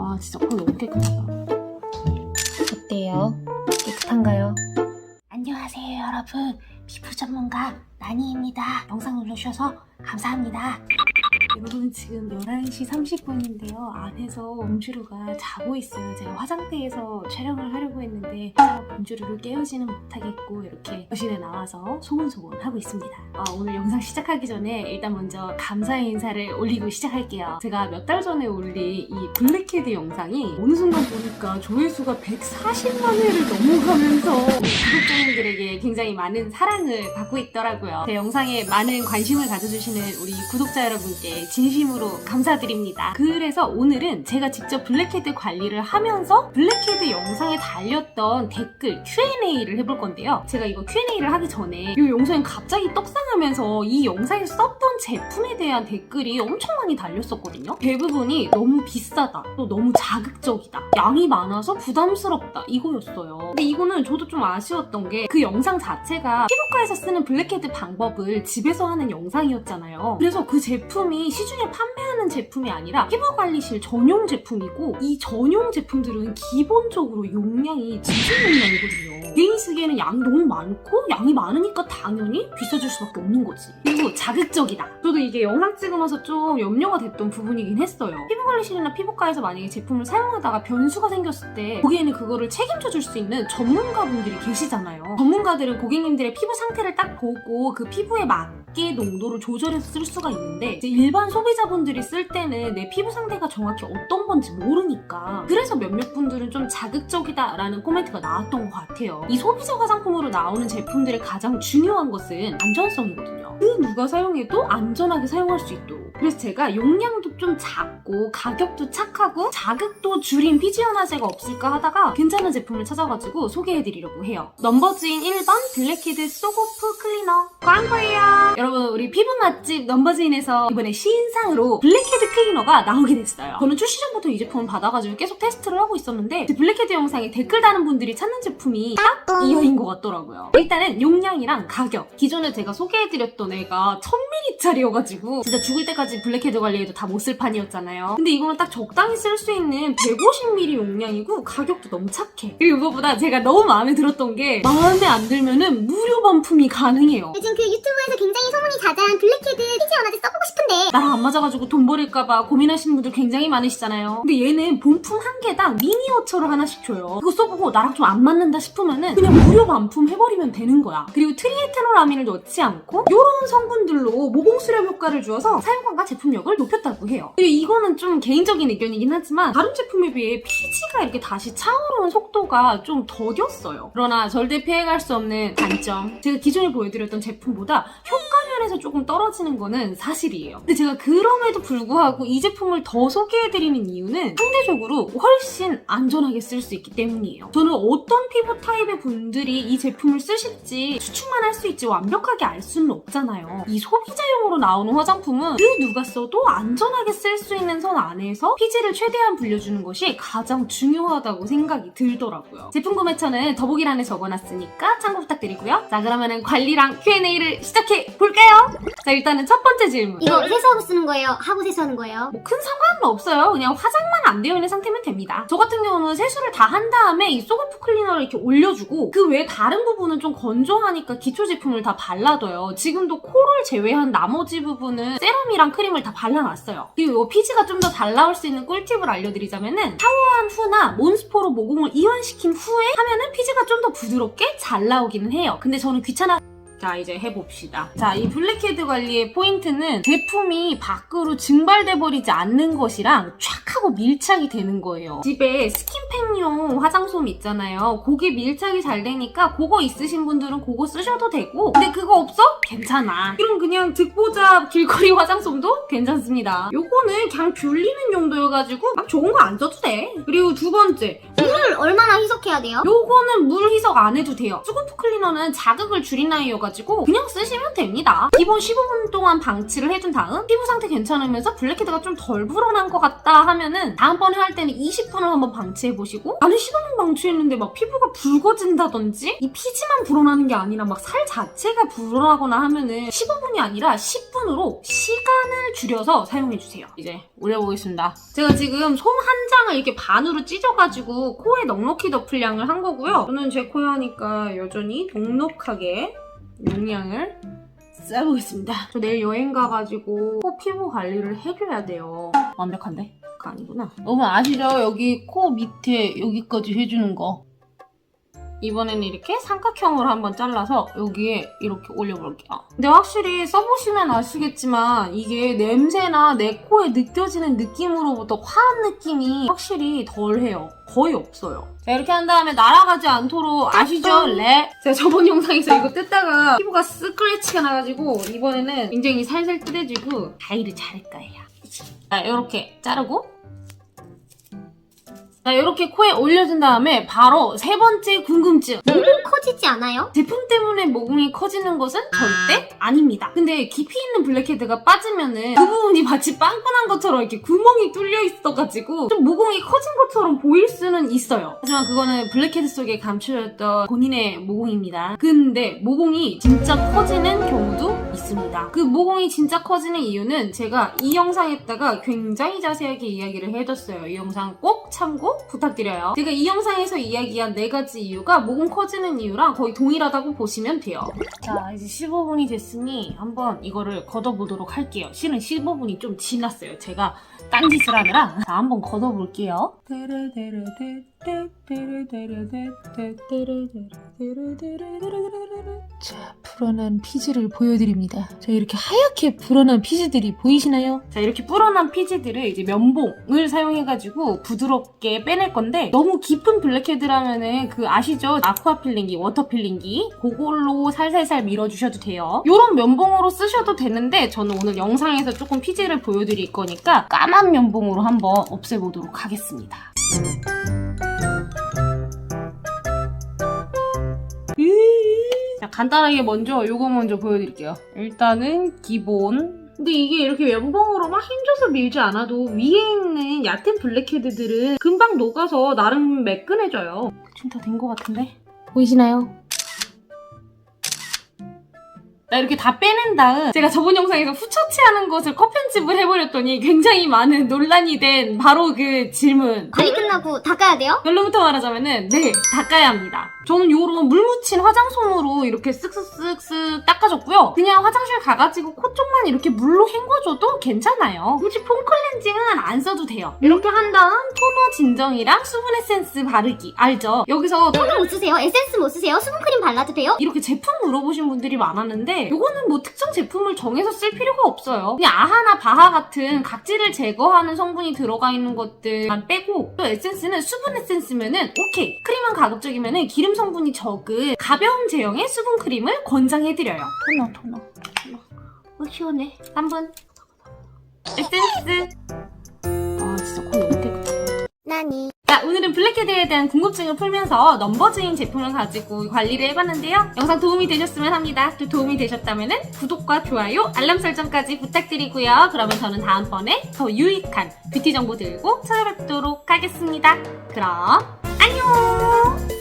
와 진짜 거의 너무 깨끗하다. 어때요? 깨끗한가요? 안녕하세요 여러분, 피부 전문가 나니입니다. 영상 눌러주셔서 감사합니다. 여러분 지금 11시 30분인데요. 안에서 봉주루가 자고 있어요. 제가 화장대에서 촬영을 하려고 했는데 봉주루를 깨우지는 못하겠고 이렇게 거실에 나와서 소곤소곤 하고 있습니다. 오늘 영상 시작하기 전에 일단 먼저 감사의 인사를 올리고 시작할게요. 제가 몇 달 전에 올린 이 블랙헤드 영상이 어느 순간 보니까 조회수가 140만 회를 넘어가면서 구독자님들에게 굉장히 많은 사랑을 받고 있더라고요. 제 영상에 많은 관심을 가져주시는 우리 구독자 여러분께 진심으로 감사드립니다. 그래서 오늘은 제가 직접 블랙헤드 관리를 하면서 블랙헤드 영상에 달렸던 댓글 Q&A를 해볼 건데요. 제가 이거 Q&A를 하기 전에 이 영상이 갑자기 떡상하면서 이 영상에 썼던 제품에 대한 댓글이 엄청 많이 달렸었거든요. 대부분이 너무 비싸다, 또 너무 자극적이다, 양이 많아서 부담스럽다 이거였어요. 근데 이거는 저도 좀 아쉬웠던 게 그 영상 자체가 피부과에서 쓰는 블랙헤드 방법을 집에서 하는 영상이었잖아요. 그래서 그 제품이 시중에 판매하는 제품이 아니라 피부관리실 전용 제품이고, 이 전용 제품들은 기본적으로 용량이 지속 용량이거든요. 개인 쓰기에는 양이 너무 많고 양이 많으니까 당연히 비싸질 수밖에 없는 거지. 그리고 자극적이다. 저도 이게 영상 찍으면서 좀 염려가 됐던 부분이긴 했어요. 피부관리실이나 피부과에서 만약에 제품을 사용하다가 변수가 생겼을 때 거기에는 그거를 책임져 줄 수 있는 전문가분들이 계시잖아요. 전문가들은 고객님들의 피부 상태를 딱 보고 그 피부에 맞게 농도를 조절해서 쓸 수가 있는데, 이제 일반 소비자분들이 쓸 때는 내 피부 상태가 정확히 어떤 건지 모르니까, 그래서 몇몇 분들은 좀 자극적이다라는 코멘트가 나왔던 것 같아요. 이 소비자 화장품으로 나오는 제품들의 가장 중요한 것은 안전성이거든요. 그 누가 사용해도 안전하게 사용할 수 있도록. 그래서 제가 용량도 좀 작고 가격도 착하고 자극도 줄인 피지연화제가 없을까 하다가 괜찮은 제품을 찾아가지고 소개해드리려고 해요. 넘버즈인 1번 블랙헤드 소고프 클리너 광고예요. 여러분, 우리 피부 맛집 넘버즈인에서 이번에 신상으로 블랙헤드 클리너가 나오게 됐어요. 저는 출시 전부터 이 제품을 받아가지고 계속 테스트를 하고 있었는데 블랙헤드 영상에 댓글 다는 분들이 찾는 제품이 딱 이어인 것 같더라고요. 일단은 용량이랑 가격, 기존에 제가 소개해드렸던 애가 1000ml짜리여가지고 진짜 죽을 때까지 블랙헤드 관리해도 다 못 쓸 판이었잖아요. 근데 이거는 딱 적당히 쓸 수 있는 150ml 용량이고 가격도 너무 착해. 그리고 이거보다 제가 너무 마음에 들었던 게 마음에 안 들면은 무료 반품이 가능해요. 요즘 그 유튜브에서 굉장히 소문이 자자한 블랙헤드 피지연화제 써보고 싶은데 나랑 안 맞아가지고 돈 버릴까봐 고민하시는 분들 굉장히 많으시잖아요. 근데 얘는 본품 한 개당 미니어처를 하나씩 줘요. 그거 써보고 나랑 좀 안 맞는다 싶으면은 그냥 무료 반품 해버리면 되는 거야. 그리고 트리에테놀아민을 넣지 않고 이런 성분들로 모공 수렴 효과를 주어서 사용감과 제품력을 높였다고 해요. 그리고 이거는 좀 개인적인 의견이긴 하지만 다른 제품에 비해 피지가 이렇게 다시 차오르는 속도가 좀 더뎠어요. 그러나 절대 피해갈 수 없는 단점, 제가 기존에 보여드렸던 제품보다 효과면에서 조금 떨어지는 거는 사실이에요. 근데 제가 그럼에도 불구하고 이 제품을 더 소개해드리는 이유는 상대적으로 훨씬 안전하게 쓸 수 있기 때문이에요. 저는 어떤 피부 타입의 분들이 이 제품을 쓰실지 추측만 할 수 있지 완벽하게 알 수는 없잖아요. 이 소비자용으로 나오는 화장품은 그 누가 써도 안전하게 쓸 수 있는 선 안에서 피지를 최대한 불려주는 것이 가장 중요하다고 생각이 들더라고요. 제품 구매처는 더보기란에 적어놨으니까 참고 부탁드리고요. 자, 그러면은 관리랑 Q&A를 시작해 볼까요? 자, 일단은 첫 번째 질문. 이거 세수하고 쓰는 거예요? 하고 세수하는 거예요? 뭐 큰 상관은 없어요. 그냥 화장만 안 되어 있는 상태면 됩니다. 저 같은 경우는 세수를 다 한 다음에 이 소고프 클리너를 이렇게 올려주고 그 외에 다른 부분은 좀 건조하니까 기초 제품을 다 발라둬요. 지금도 코를 제외한 나머지 부분은 세럼이랑 크림을 다 발라놨어요. 그리고 이 피지가 좀 더 잘 나올 수 있는 꿀팁을 알려드리자면은 샤워한 후나 몬스포로 모공을 이완시킨 후에 하면은 피지가 좀 더 부드럽게 잘 나오기는 해요. 근데 저는 귀찮아. 자, 이제 해봅시다. 자, 이 블랙헤드 관리의 포인트는 제품이 밖으로 증발돼 버리지 않는 것이랑 촥 하고 밀착이 되는 거예요. 집에 스킨팩용 화장솜 있잖아요. 그게 밀착이 잘 되니까 그거 있으신 분들은 그거 쓰셔도 되고, 근데 그거 없어? 괜찮아. 그럼 그냥 득보잡 길거리 화장솜도 괜찮습니다. 요거는 그냥 뷰리는 용도여가지고 막 좋은 거 안 써도 돼. 그리고 두 번째, 물을 얼마나 희석해야 돼요? 요거는 물 희석 안 해도 돼요. 수분포 클리너는 자극을 줄인 아이여가지고 그냥 쓰시면 됩니다. 기본 15분 동안 방치를 해준 다음 피부 상태 괜찮으면서 블랙헤드가 좀 덜 불어난 것 같다 하면은 다음번에 할 때는 20분을 한번 방치해보시고, 나는 15분 방치했는데 막 피부가 붉어진다든지 이 피지만 불어나는 게 아니라 막 살 자체가 불어나거나 하면은 15분이 아니라 10분으로 시간을 줄여서 사용해주세요. 이제 올려보겠습니다. 제가 지금 솜 한 장을 이렇게 반으로 찢어가지고 코에 넉넉히 덮을 양을 한 거고요. 저는 제 코에 하니까 여전히 넉넉하게 용량을 써보겠습니다. 저 내일 여행 가가지고 코 피부 관리를 해줘야 돼요. 완벽한데? 그거 아니구나. 여러분 아시죠? 여기 코 밑에 여기까지 해주는 거. 이번에는 이렇게 삼각형으로 한번 잘라서 여기에 이렇게 올려볼게요. 근데 확실히 써보시면 아시겠지만 이게 냄새나 내 코에 느껴지는 느낌으로부터 화한 느낌이 확실히 덜해요. 거의 없어요. 자, 이렇게 한 다음에 날아가지 않도록 아시죠? 랩. 제가 저번 영상에서 이거 뜯다가 피부가 스크래치가 나가지고 이번에는 굉장히 살살 뜯어지고 가위를 자를 거예요. 자, 이렇게 자르고, 자, 이렇게 코에 올려준 다음에 바로 세 번째 궁금증. 모공 커지지 않아요? 제품 때문에 모공이 커지는 것은 절대 아닙니다. 근데 깊이 있는 블랙헤드가 빠지면은 그 부분이 마치 빵꾸난 것처럼 이렇게 구멍이 뚫려 있어가지고 좀 모공이 커진 것처럼 보일 수는 있어요. 하지만 그거는 블랙헤드 속에 감춰졌던 본인의 모공입니다. 근데 모공이 진짜 커지는 경우도 있습니다. 그 모공이 진짜 커지는 이유는 제가 이 영상에다가 굉장히 자세하게 이야기를 해줬어요. 이 영상 꼭 참고 부탁드려요. 제가 이 영상에서 이야기한 4가지 이유가 모공 커지는 이유랑 거의 동일하다고 보시면 돼요. 자, 이제 15분이 됐으니 한번 이거를 걷어보도록 할게요. 실은 15분이 좀 지났어요. 제가 딴짓을 하느라. 자, 한번 걷어볼게요. 자, 불어난 피지를 보여드립니다. 자, 이렇게 하얗게 불어난 피지들이 보이시나요? 자, 이렇게 불어난 피지들을 이제 면봉을 사용해가지고 부드럽게 빼낼 건데, 너무 깊은 블랙헤드라면은 그 아시죠? 아쿠아 필링기, 워터 필링기 그걸로 살살살 밀어주셔도 돼요. 요런 면봉으로 쓰셔도 되는데 저는 오늘 영상에서 조금 피지를 보여드릴 거니까 까만 면봉으로 한번 없애보도록 하겠습니다. 자, 간단하게 먼저 요거 먼저 보여드릴게요. 일단은 기본. 근데 이게 이렇게 면봉으로 막 힘줘서 밀지 않아도 위에 있는 얕은 블랙헤드들은 금방 녹아서 나름 매끈해져요. 지금 다 된 것 같은데? 보이시나요? 자, 이렇게 다 빼낸 다음 제가 저번 영상에서 후처치하는 것을 컷 편집을 해버렸더니 굉장히 많은 논란이 된 바로 그 질문. 관리 끝나고 닦아야 돼요? 결론부터 말하자면은 네, 닦아야 합니다. 저는 요런 물 묻힌 화장솜으로 이렇게 쓱쓱쓱쓱 닦아줬고요. 그냥 화장실 가가지고 코 쪽만 이렇게 물로 헹궈줘도 괜찮아요. 굳이 폼 클렌징은 안 써도 돼요. 이렇게 한 다음 토너 진정이랑 수분 에센스 바르기. 알죠? 여기서 토너 못 쓰세요? 에센스 못 쓰세요? 수분크림 발라도 돼요? 이렇게 제품 물어보신 분들이 많았는데 요거는 뭐 특정 제품을 정해서 쓸 필요가 없어요. 그냥 아하나 바하 같은 각질을 제거하는 성분이 들어가 있는 것들만 빼고, 또 에센스는 수분 에센스면은 오케이. 크림은 가급적이면은 기름 성분이 적은 가벼운 제형의 수분 크림을 권장해드려요. 토너. 시원해. 3분. 에센스. 아, 진짜 코 너무 깨끗하다. 나니. 자, 오늘은 블랙헤드에 대한 궁금증을 풀면서 넘버즈인 제품을 가지고 관리를 해봤는데요. 영상 도움이 되셨으면 합니다. 또 도움이 되셨다면 구독과 좋아요, 알람 설정까지 부탁드리고요. 그러면 저는 다음번에 더 유익한 뷰티 정보 들고 찾아뵙도록 하겠습니다. 그럼 안녕!